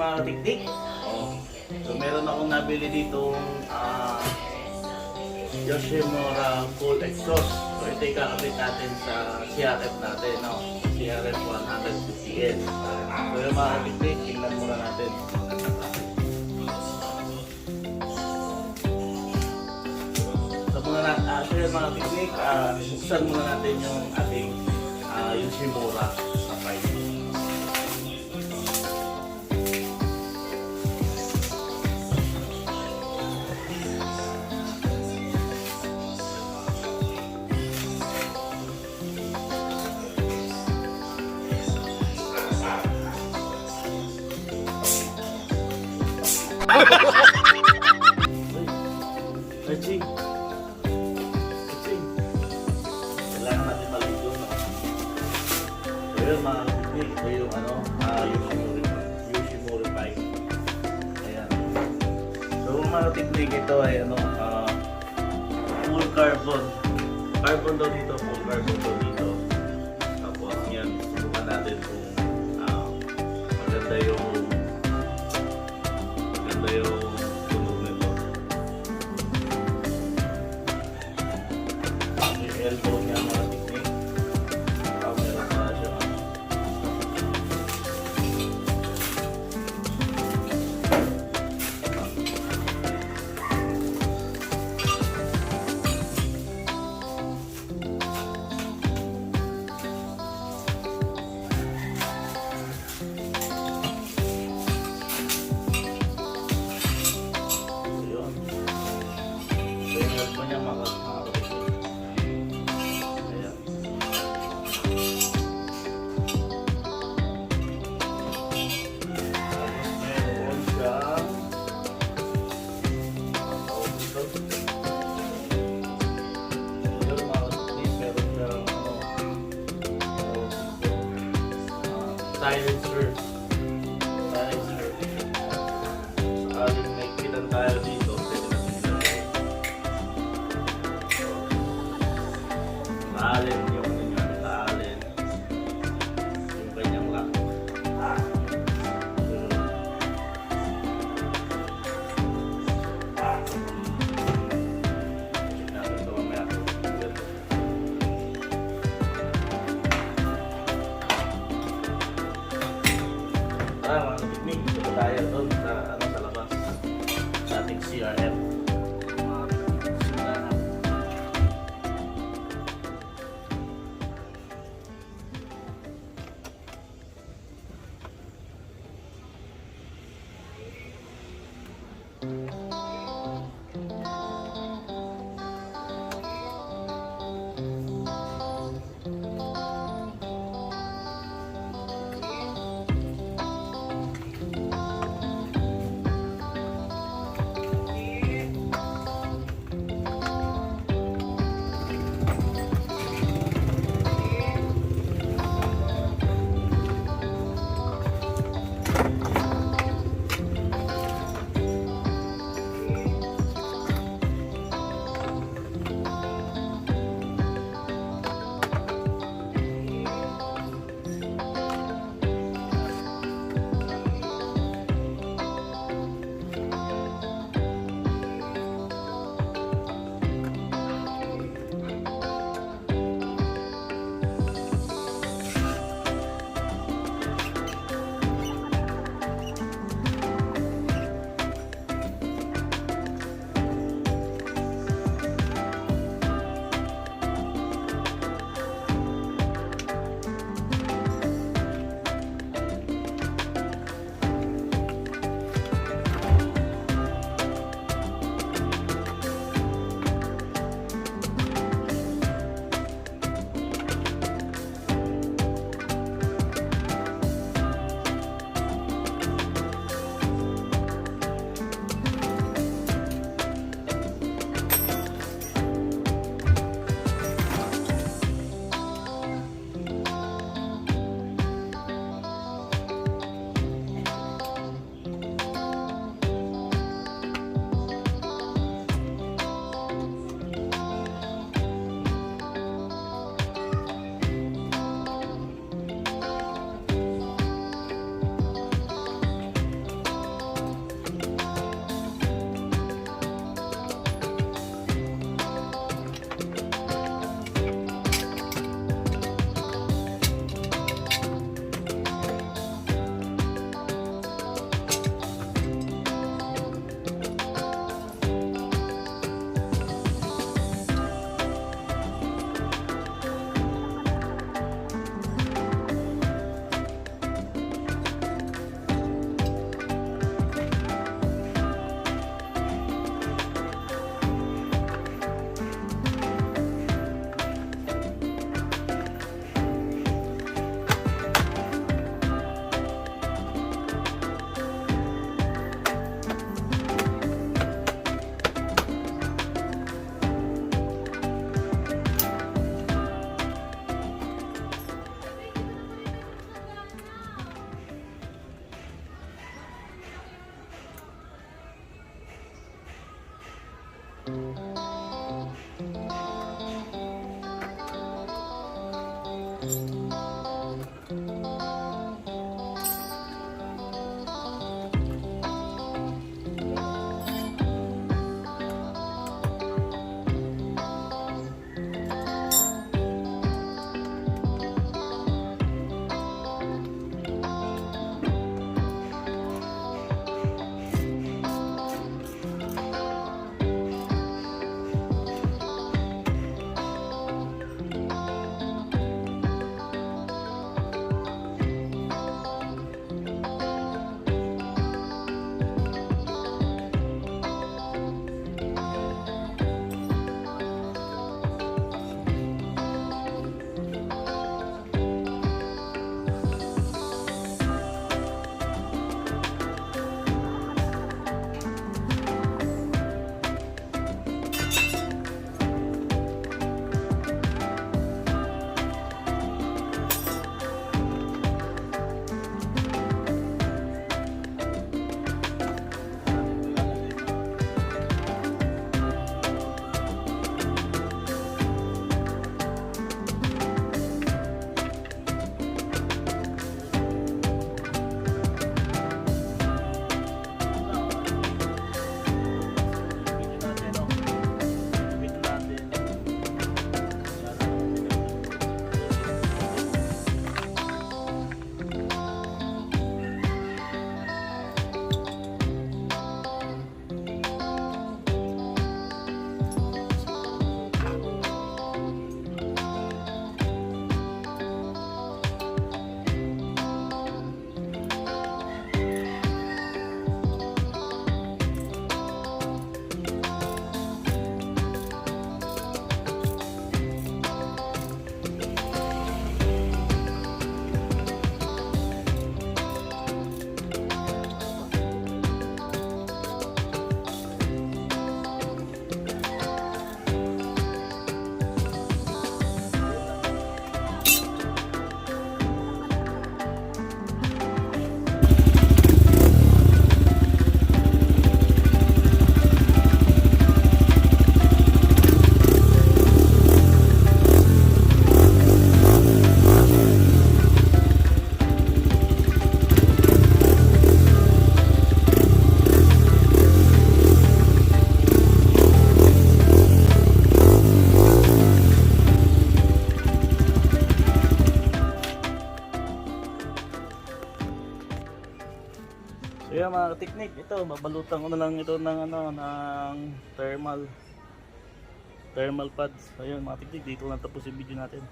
mga teknik. Oh. So meron akong nabili ditong Yoshimura full exhaust. So ito ikakabit natin sa CRF natin, no? CRF150L. So yung mga teknik, tingnan muna natin. So yung mga teknik, buksan muna natin yung ating Yoshimura na pipe. Ching. Kailangan natin maligo, no? So yun mga teknik, ito yung Yoshimura pipe. Ayan. So mga teknik, ito ay full carbon. Carbon daw dito, full carbon daw dito. Tapos yan, subukan natin kung maganda yung tunog nito. Yung elbow niya mga teknik. Meron na siya. Silencer. Sakaling may kitan tayo dito, pwede natin ilagay. Taalin yung taalin. Yung kanyang lock. Natin ito mamaya. Mga teknik, ito tayo doon sa labas sa ating CRF. So yan mga teknik, ito babalutan ko na lang ito ng ano, ng thermal pads. So yun mga teknik, dito na tapos yung video natin.